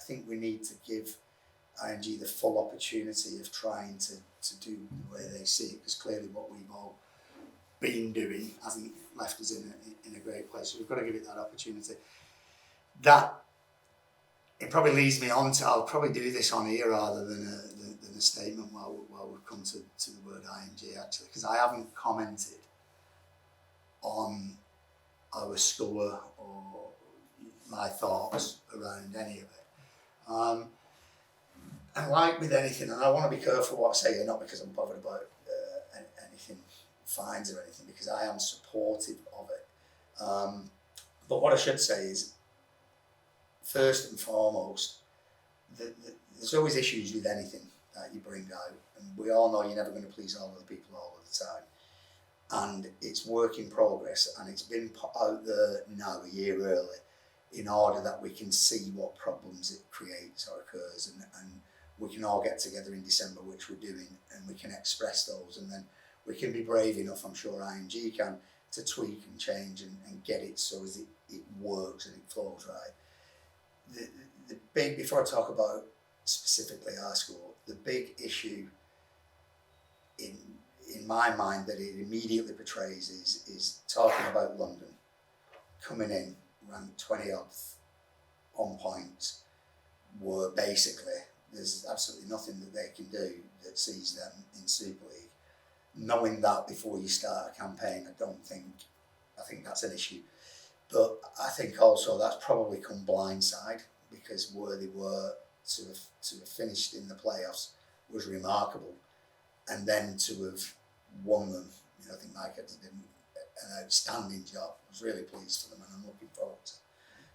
think we need to give IMG the full opportunity of trying to do the way they see it, because clearly what we've all been doing hasn't left us in a great place. So we've got to give it that opportunity. That it probably leads me on to, I'll probably do this on here rather than a statement while we've come to the word IMG actually, because I haven't commented on our score or my thoughts around any of it. And like with anything, and I want to be careful what I say here, not because I'm bothered about anything fines or anything, because I am supportive of it. But what I should say is, first and foremost, there's always issues with anything that you bring out, and we all know you're never going to please all of the people all of the time. And it's work in progress, and it's been put out there now a year early in order that we can see what problems it creates or occurs, and we can all get together in December, which we're doing, and we can express those, and then we can be brave enough, I'm sure IMG can, to tweak and change and get it so as it works and it flows right. The big, before I talk about specifically our school, the big issue in my mind that it immediately portrays is talking about London coming in ranked 20th on points, were basically there's absolutely nothing that they can do that sees them in Super League. Knowing that before you start a campaign, I think that's an issue. But I think also that's probably come blindside, because where they were to have finished in the playoffs was remarkable, and then to have won them, I think Mike had did an outstanding job. I was really pleased for them, and I'm looking forward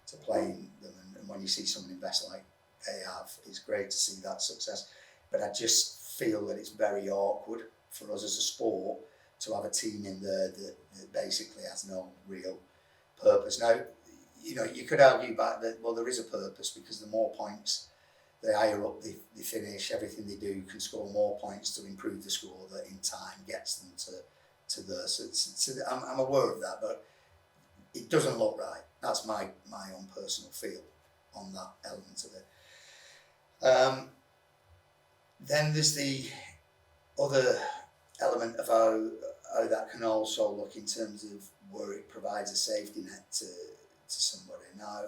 to playing them. And when you see someone invest like they have, it's great to see that success. But I just feel that it's very awkward for us as a sport to have a team in there that basically has no real purpose. Now, you could argue back that, well, there is a purpose, because the more points the higher up they finish, everything they do can score more points to improve the score that in time gets them to there. So I'm aware of that, but it doesn't look right. That's my own personal feel on that element of it. Then there's the other element of how that can also look in terms of where it provides a safety net to somebody. Now,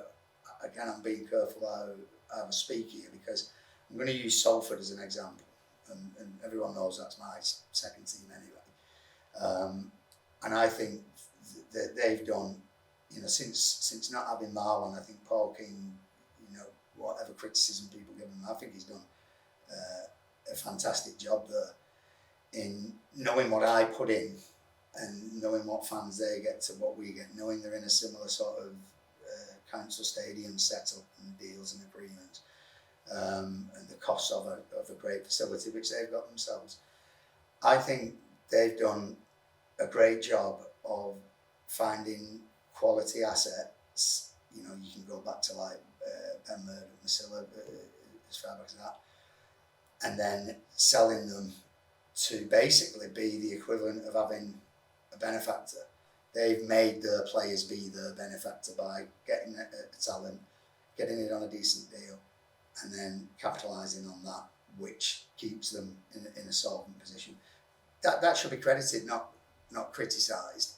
again, I'm being careful how I speak here, because I'm going to use Salford as an example, and everyone knows that's my second team anyway. And I think that they've done, since not having Marlon, I think Paul King, whatever criticism people give him, I think he's done a fantastic job there in knowing what I put in and knowing what fans they get to what we get, knowing they're in a similar sort of council stadium setup and deals and agreements, and the costs of a great facility which they've got themselves. I think they've done a great job of finding quality assets. You can go back to like Ben Murdoch, Masilla, as far back as that, and then selling them to basically be the equivalent of having a benefactor. They've made their players be their benefactor by getting a talent, getting it on a decent deal, and then capitalising on that, which keeps them in a solvent position. That should be credited, not criticised.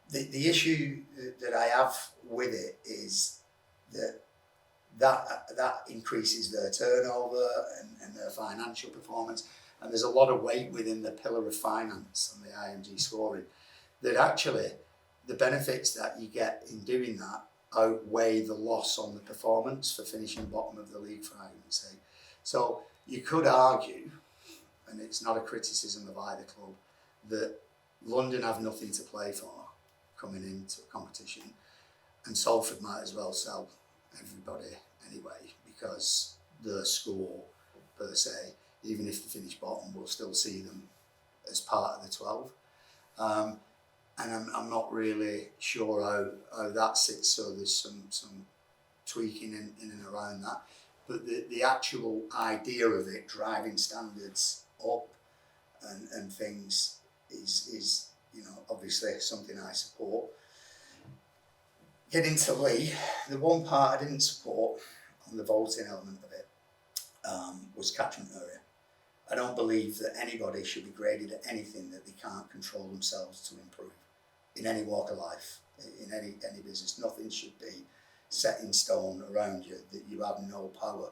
The issue that I have with it is that increases their turnover and their financial performance, and there's a lot of weight within the pillar of finance on the IMG scoring, that actually the benefits that you get in doing that outweigh the loss on the performance for finishing bottom of the league, for argument's sake. So you could argue, and it's not a criticism of either club, that London have nothing to play for coming into a competition, and Salford might as well sell everybody anyway, because their score per se, even if they finish bottom, we'll still see them as part of the 12. And I'm not really sure how that sits, so there's some tweaking in and around that. But the actual idea of it driving standards up and things is obviously something I support. Getting to Leigh, the one part I didn't support on the voting element of it, was catchment area. I don't believe that anybody should be graded at anything that they can't control themselves to improve in any walk of life, in any business. Nothing should be set in stone around you that you have no power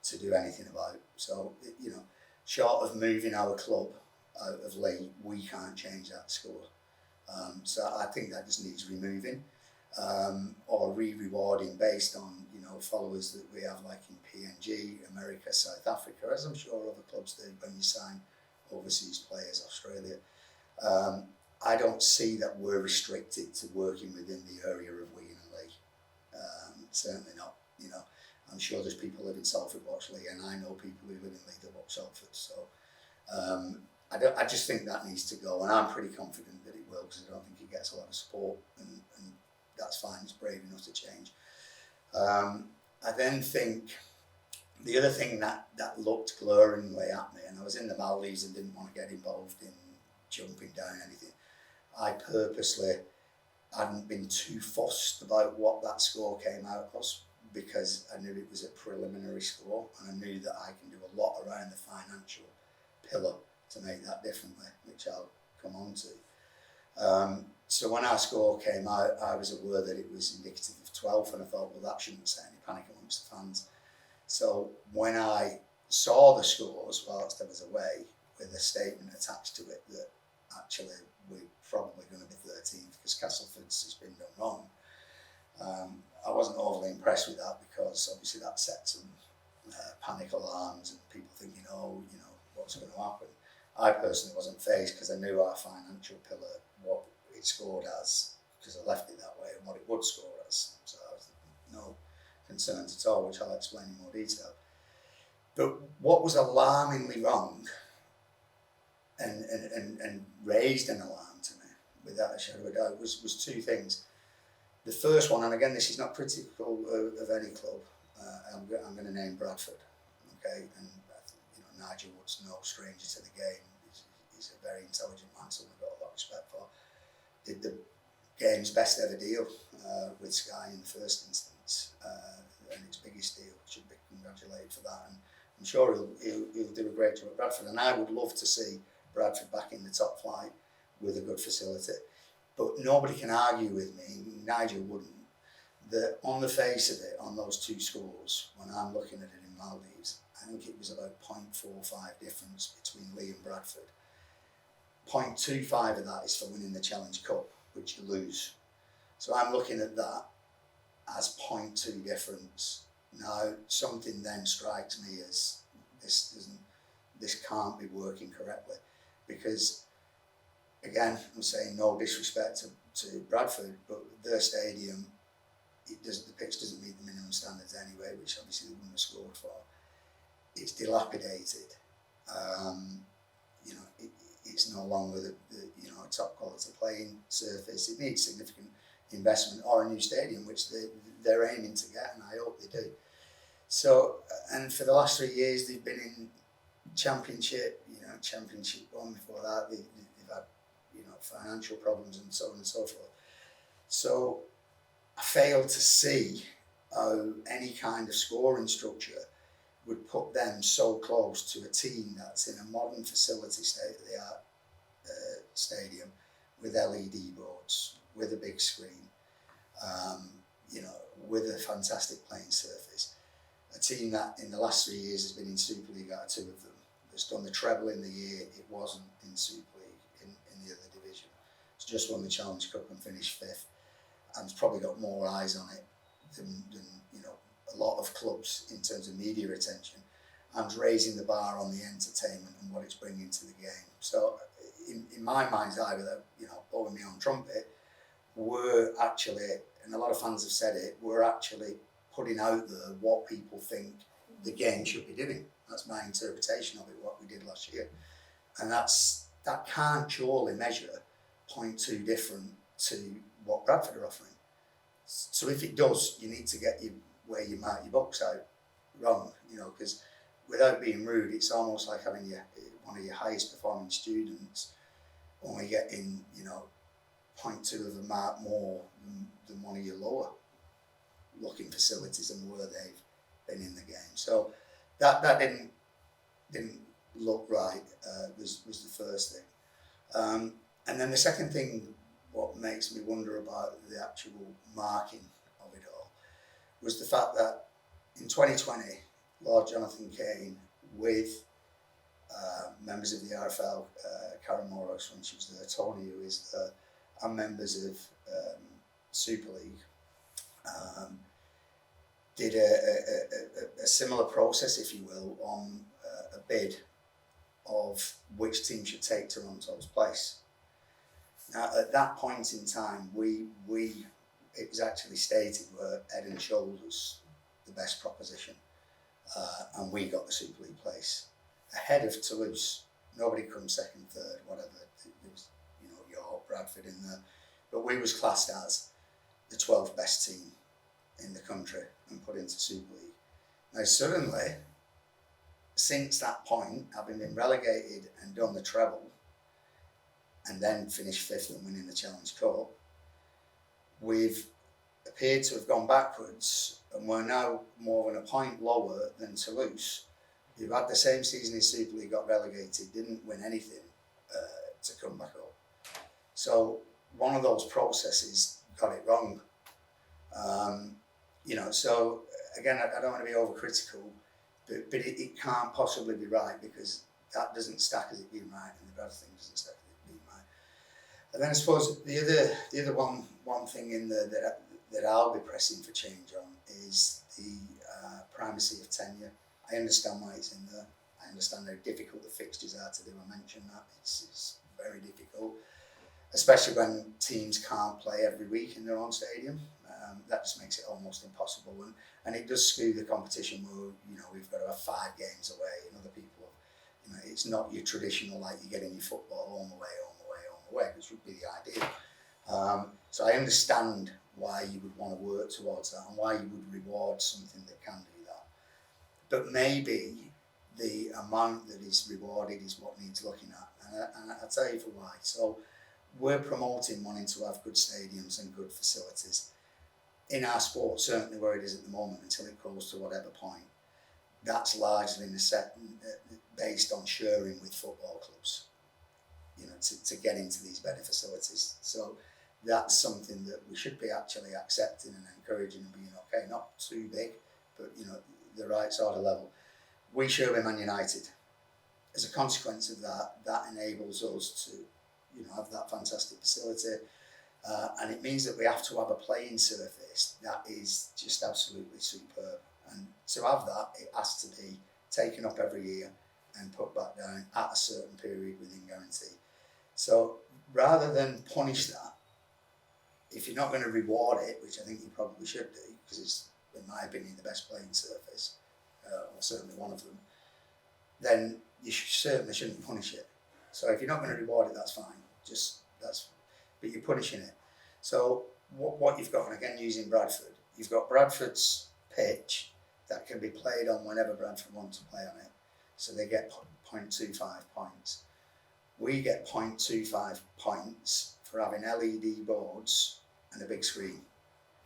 to do anything about. So, you know, short of moving our club out of Leigh, we can't change that score. So I think that just needs removing, or re-rewarding based on, you know, followers that we have like in PNG, America, South Africa, as I'm sure other clubs do when you sign overseas players, Australia. I don't see that we're restricted to working within the area of Wigan and Leigh. Certainly not. You know, I'm sure there's people who live in Salford watch Leigh, and I know people who live in Leigh that watch Salford. So I just think that needs to go, and I'm pretty confident that it will, because I don't think it gets a lot of support, and that's fine. It's brave enough to change. I then think the other thing that looked glaringly at me, and I was in the Maldives and didn't want to get involved in jumping down anything. I purposely hadn't been too fussed about what that score came out as, because I knew it was a preliminary score, and I knew that I can do a lot around the financial pillar to make that differently, which I'll come on to. So when our score came out, I was aware that it was indicative of 12th, and I thought, well, that shouldn't set any panic amongst the fans. So when I saw the scores whilst I was away, with a statement attached to it that actually we're probably going to be 13th because Castleford's has been done wrong, I wasn't overly impressed with that, because obviously that set some panic alarms and people thinking, oh, you know, what's going to happen. I personally wasn't phased, because I knew our financial pillar, what it scored as, because I left it that way, and what it would score as. So I was no concerns at all, which I'll explain in more detail. But what was alarmingly wrong and raised an alarm to me, without a shadow of a doubt, was two things. The first one, and again, this is not critical of any club, I'm going to name Bradford, okay? And you know, Nigel Wood's no stranger to the game. He's a very intelligent man, so we've got a lot of respect for. Did the game's best ever deal with Sky in the first instance, and its biggest deal. Should be congratulated for that, and I'm sure he'll do a great job at Bradford. And I would love to see Bradford back in the top flight with a good facility. But nobody can argue with me, Nigel wouldn't, that on the face of it, on those two scores, when I'm looking at it in Maldives, I think it was about 0.45 difference between Leigh and Bradford. 0.25 of that is for winning the Challenge Cup, which you lose. So I'm looking at that as 0.2 difference. Now, something then strikes me as this can't be working correctly, because again, I'm saying no disrespect to Bradford, but their stadium, the pitch doesn't meet the minimum standards anyway, which obviously they wouldn't have scored for. It's dilapidated. You know, it's no longer the a top quality playing surface. It needs significant investment, or a new stadium, which they're aiming to get, and I hope they do. So, and for the last 3 years, they've been in Championship, Championship 1 before that. They've had, financial problems and so on and so forth. So I fail to see how any kind of scoring structure would put them so close to a team that's in a modern facility, state-of-the-art stadium with LED boards, with a big screen, with a fantastic playing surface. A team that in the last 3 years has been in Super League, out of 2 of them. That's done the treble in the year it wasn't in Super League in the other division. It's just won the Challenge Cup and finished 5th, and it's probably got more eyes on it than a lot of clubs in terms of media attention, and raising the bar on the entertainment and what it's bringing to the game. So in my mind's eye, without blowing me on trumpet, we're actually, and a lot of fans have said it, we're actually putting out there what people think the game should be doing. That's my interpretation of it, what we did last year. And that can't surely measure 0.2 different to what Bradford are offering. So if it does, you need to get where you mark your box out wrong, because without being rude, it's almost like having one of your highest performing students only getting 0.2 of a mark more than one of your lower looking facilities and where they've been in the game. So that didn't look right. Was the first thing, and then the second thing, what makes me wonder about the actual marking of it all, was the fact that in 2020, Lord Jonathan Kane, with members of the RFL, Karen Moros when she was there, Tony who is there, and members of Super League, did a similar process, if you will, on a bid of which team should take Toronto's place. Now, at that point in time, it was actually stated we're head and shoulders the best proposition, and we got the Super League place ahead of Toulouse. Nobody comes second, third, whatever. There was, York, Bradford in there, but we was classed as the 12th best team in the country and put into Super League. Now suddenly, since that point, having been relegated and done the treble, and then finished fifth and winning the Challenge Cup, we've appeared to have gone backwards, and we're now more than a point lower than Toulouse, who had the same season in Super League, got relegated, didn't win anything to come back up. So one of those processes got it wrong. So again, I don't want to be overcritical, but it can't possibly be right, because that doesn't stack as it being right, and the bad thing doesn't stack as it being right. And then I suppose the other one thing in there that I'll be pressing for change on is the primacy of tenure. I understand why it's in there. I understand how difficult the fixtures are to do. I mentioned that it's very difficult, especially when teams can't play every week in their own stadium. That just makes it almost impossible, and it does skew the competition where we've got to have 5 games away, and other people have, it's not your traditional like you get in your football home away, which would be the ideal. So I understand why you would want to work towards that and why you would reward something that can do that. But maybe the amount that is rewarded is what needs looking at, and I'll tell you for why. So we're promoting wanting to have good stadiums and good facilities. In our sport, certainly where it is at the moment, until it goes to whatever point, that's largely based on sharing with football clubs, to get into these better facilities. So that's something that we should be actually accepting and encouraging and being okay, not too big, but the right sort of level. We share with Man United. As a consequence of that enables us to have that fantastic facility. And it means that we have to have a playing surface that is just absolutely superb. And to have that, it has to be taken up every year and put back down at a certain period within guarantee. So rather than punish that, if you're not going to reward it, which I think you probably should do, because it's, in my opinion, the best playing surface, or certainly one of them, then you certainly shouldn't punish it. So if you're not going to reward it, that's fine. But you're punishing it. So what you've got, and again using Bradford, you've got Bradford's pitch that can be played on whenever Bradford want to play on it. So they get 0.25 points. We get 0.25 points for having LED boards and a big screen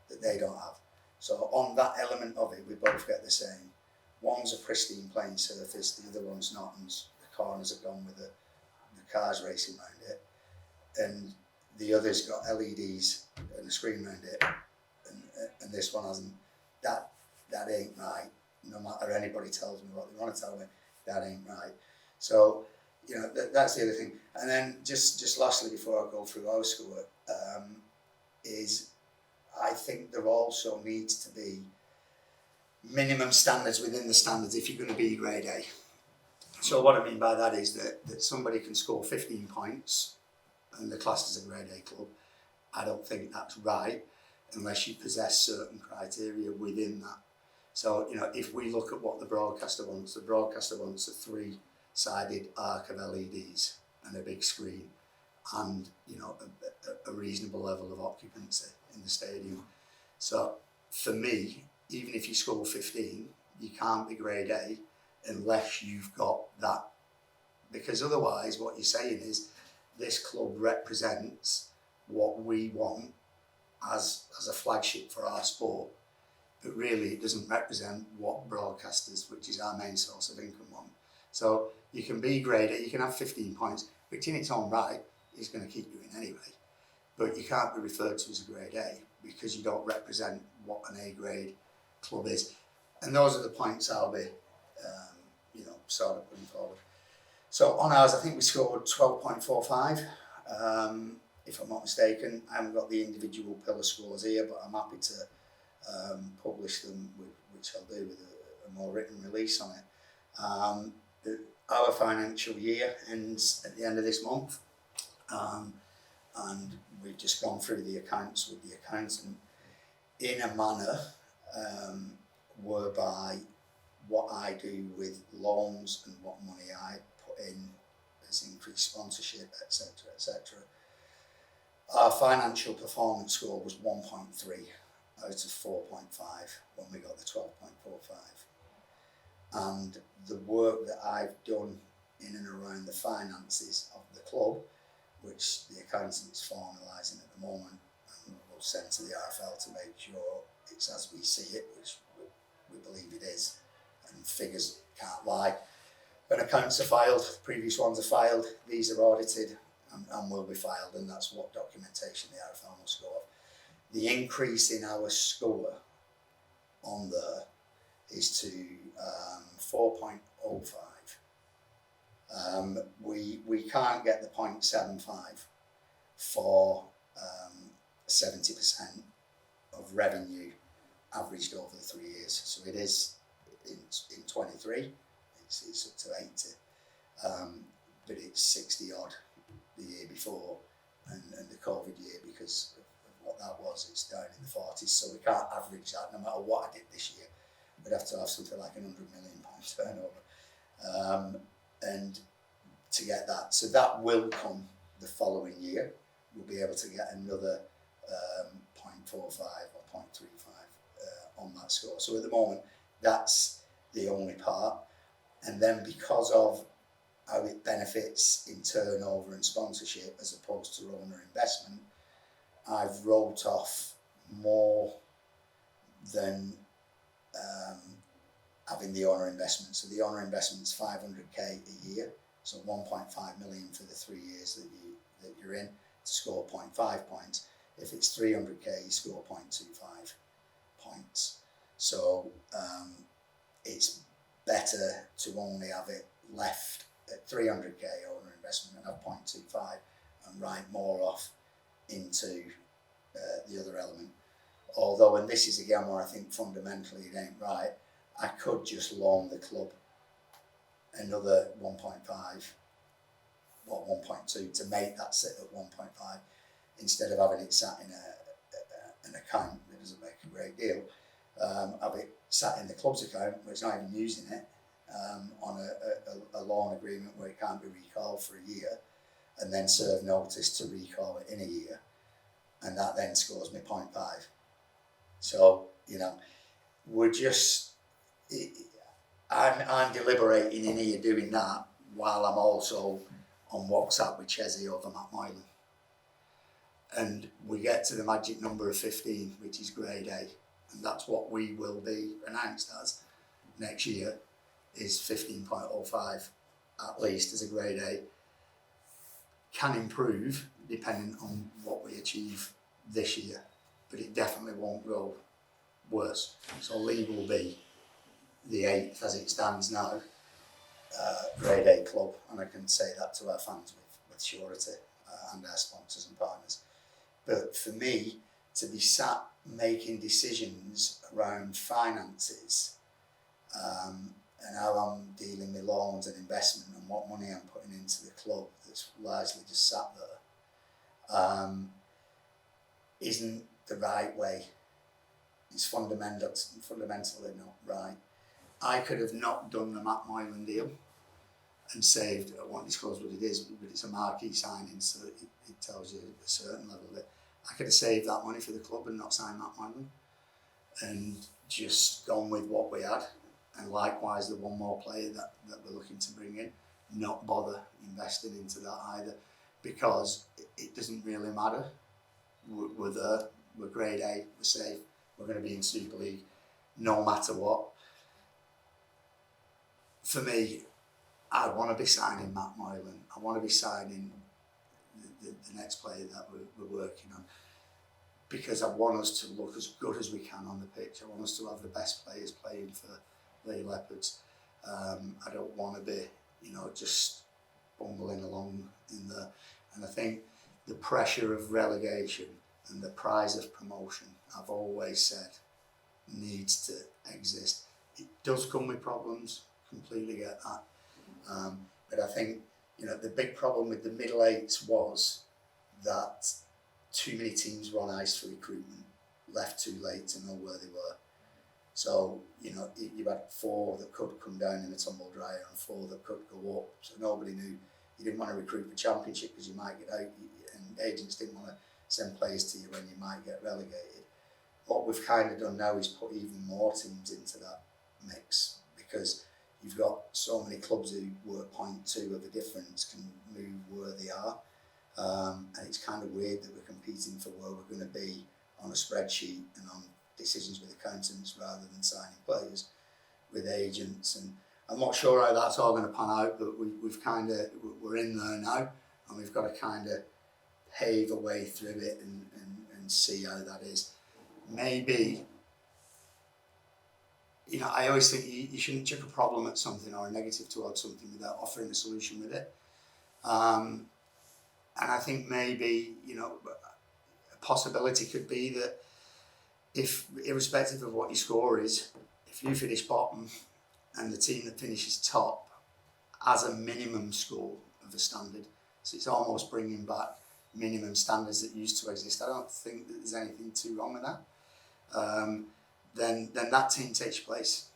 that they don't have. So on that element of it, we both get the same. One's a pristine playing surface, the other one's not, and the corners are gone with the cars racing around it. And the other's got LEDs and a screen around it, and this one hasn't. That ain't right. No matter anybody tells me what they want to tell me, that ain't right. So that's the other thing. And then just lastly, before I go through our score, is I think there also needs to be minimum standards within the standards if you're going to be grade A. So what I mean by that is that somebody can score 15 points and the class as a grade A club. I don't think that's right unless you possess certain criteria within that. So, if we look at what the broadcaster wants a 3-sided arc of LEDs and a big screen and, a reasonable level of occupancy in the stadium. So, for me, even if you score 15, you can't be grade A unless you've got that. Because otherwise, what you're saying is, this club represents what we want as a flagship for our sport. but really it doesn't represent what broadcasters, which is our main source of income, want. So you can be grade A, you can have 15 points, which in its own right is going to keep you in anyway. But you can't be referred to as a grade A because you don't represent what an A grade club is. And those are the points I'll be, sort of putting forward. So on ours, I think we scored 12.45. If I'm not mistaken, I haven't got the individual pillar scores here, but I'm happy to publish them, which I'll do with a more written release on it. Our financial year ends at the end of this month, and we've just gone through the accounts with the accountant in a manner whereby what I do with loans and what money I put in as increased sponsorship, etc., etc. Our financial performance score was 1.3 out of 4.5 when we got the 12.45. And the work that I've done in and around the finances of the club, which the accountant's formalising at the moment and will send to the RFL to make sure it's as we see it, which we believe it is, and figures can't lie. When accounts are filed, previous ones are filed, these are audited and will be filed, and that's what documentation the RFL must go off. The increase in our score on there is to 4.05. We can't get the 0.75 for 70% of revenue averaged over the 3 years. So it is in 23, it's up to 80, but it's 60 odd the year before, and the COVID year, because of what that was, it's down in the 40s. So we can't average that no matter what I did this year. We'd have to have something like £100 million turnover, and to get that. So that will come the following year. We'll be able to get another 0.45 or 0.35 on that score. So at the moment, that's the only part. And then because of how it benefits in turnover and sponsorship as opposed to owner investment, I've wrote off more than having the owner investment. So the owner investment is 500k a year, so 1.5 million for the 3 years that you're in to score 0.5 points. If it's 300k, you score 0.25 points. So it's better to only have it left at 300k owner investment and have 0.25 and write more off into the other element. Although, and this is again where I think fundamentally it ain't right, I could just loan the club another 1.5 or 1.2 to make that sit at 1.5 instead of having it sat in an account that doesn't make a great deal. Have it sat in the club's account where it's not even using it, on a loan agreement where it can't be recalled for a year, and then serve notice to recall it in a year, and that then scores me 0.5. So, we're just, I'm deliberating in here doing that while I'm also on WhatsApp with Chesney over Matt Moylan. And we get to the magic number of 15, which is grade A, and that's what we will be announced as next year, is 15.05 at least as a grade A. Can improve depending on what we achieve this year, but it definitely won't go worse. So Leigh will be the 8th as it stands now, grade A club, and I can say that to our fans with surety, and our sponsors and partners. But for me to be sat making decisions around finances, and how I'm dealing with loans and investment and what money I'm putting into the club that's largely just sat there, isn't the right way. It's fundamentally not right. I could have not done the Matt Moylan deal and saved, I won't disclose what it is, but it's a marquee signing, so it tells you a certain level of it. I could have saved that money for the club and not signed Matt Moylan and just gone with what we had. And likewise, the one more player that we're looking to bring in, not bother investing into that either, because it doesn't really matter. We're there, we're grade A, we're safe, we're going to be in Super League. no matter what. For me, I want to be signing Matt Moylan. I want to be signing the next player that we're working on, because I want us to look as good as we can on the pitch. I want us to have the best players playing for Leigh Leopards. I don't want to be, just bumbling along in there. And I think the pressure of relegation and the prize of promotion, I've always said, needs to exist. It does come with problems, completely get that. But I think, the big problem with the middle eights was that too many teams were on ice for recruitment, left too late to know where they were. So, you had 4 that could come down in a tumble dryer and 4 that could go up. So nobody knew. You didn't want to recruit for championship because you might get out, and agents didn't want to send players to you when you might get relegated. What we've kind of done now is put even more teams into that mix, because you've got so many clubs who were 0.2 of a difference can move where they are. And it's kind of weird that we're competing for where we're going to be on a spreadsheet and on decisions with accountants rather than signing players with agents. And I'm not sure how that's all going to pan out, but we're in there now, and we've got to kind of pave a way through it and see how that is. Maybe, I always think you shouldn't chuck a problem at something or a negative towards something without offering a solution with it. And I think maybe, a possibility could be that if, irrespective of what your score is, if you finish bottom and the team that finishes top has a minimum score of a standard, so it's almost bringing back minimum standards that used to exist. I don't think that there's anything too wrong with that. Then that team takes your place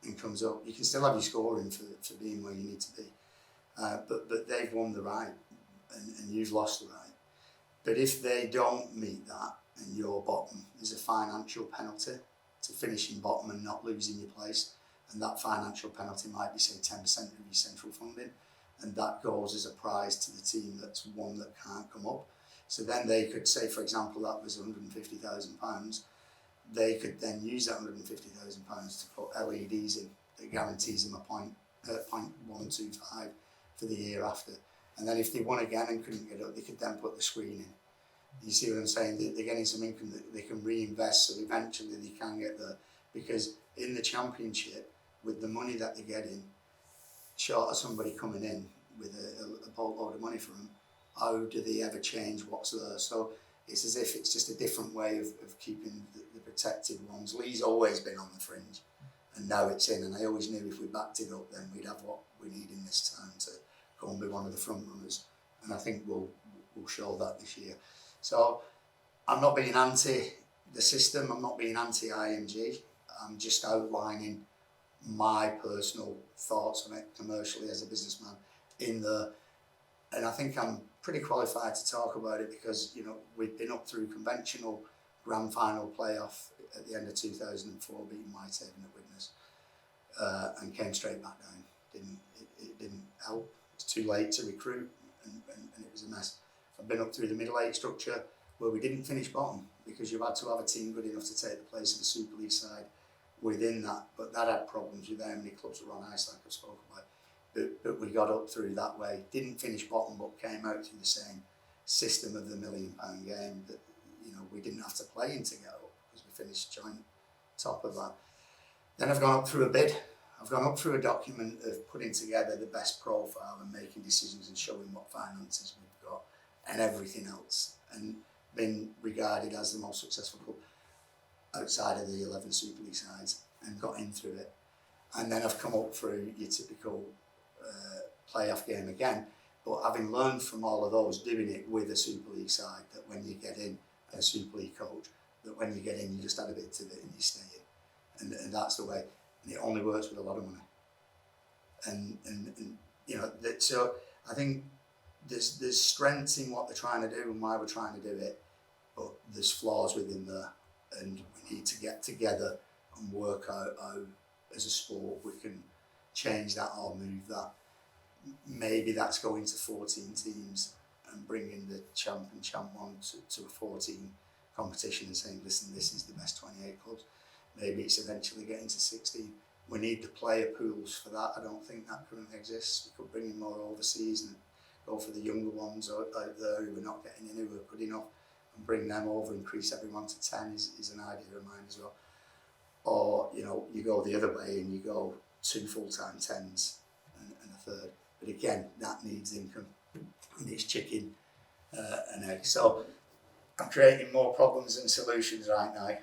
and comes up. You can still have your scoring for being where you need to be, but they've won the right and you've lost the right. But if they don't meet that and you're bottom, there's a financial penalty to finishing bottom and not losing your place, and that financial penalty might be, say, 10% of your central funding, and that goes as a prize to the team that's one that can't come up. So then they could say, for example, that was £150,000. They could then use that £150,000 to put LEDs in that guarantees them a 0.125 for the year after. And then if they won again and couldn't get up, they could then put the screen in. You see what I'm saying? They're getting some income that they can reinvest, so eventually they can get there. Because in the championship, with the money that they're getting, short of somebody coming in with a boatload of money for them, how do they ever change what's there? So it's as if it's just a different way of keeping the protected ones. Leigh's always been on the fringe, and now it's in, and I always knew if we backed it up, then we'd have what we need in this town to go and be one of the front runners, and I think we'll show that this year. So I'm not being anti the system, I'm not being anti IMG, I'm just outlining my personal thoughts on it commercially as a businessman in the, and I think I'm pretty qualified to talk about it because we've been up through conventional grand final playoff at the end of 2004, beating Whitehaven at Widnes, and came straight back down. It didn't help. It was too late to recruit, and it was a mess. I've been up through the middle eight structure where we didn't finish bottom because you had to have a team good enough to take the place of the Super League side within that, but that had problems with how many clubs were on ice, like I spoke about. But we got up through that way, didn't finish bottom, but came out through the same system of the £1 million game that we didn't have to play in to get up because we finished joint top of that. Then I've gone up through a bid. I've gone up through a document of putting together the best profile and making decisions and showing what finances we've got and everything else, and been regarded as the most successful club outside of the 11 Super League sides and got in through it. And then I've come up through your typical playoff game again, but having learned from all of those, doing it with a Super League side, that when you get in, a Super League coach, that when you get in, you just add a bit to it and you stay in. And that's the way. And it only works with a lot of money. And so I think there's strengths in what they're trying to do and why we're trying to do it, but there's flaws within there, and we need to get together and work out how, as a sport, we can change that or move that. Maybe that's going to 14 teams and bringing the champ and champ one to a 14 competition and saying, listen, this is the best 28 clubs. maybe it's eventually getting to 16. We need the player pools for that. I don't think that currently exists. We could bring in more overseas and go for the younger ones out there who are not getting in, who are good enough, and bring them over, increase everyone to 10 is an idea of mine as well. Or, you know, you go the other way and you go 2 full-time 10s and a third. But again, that needs income and it's chicken and egg. So I'm creating more problems than solutions right now.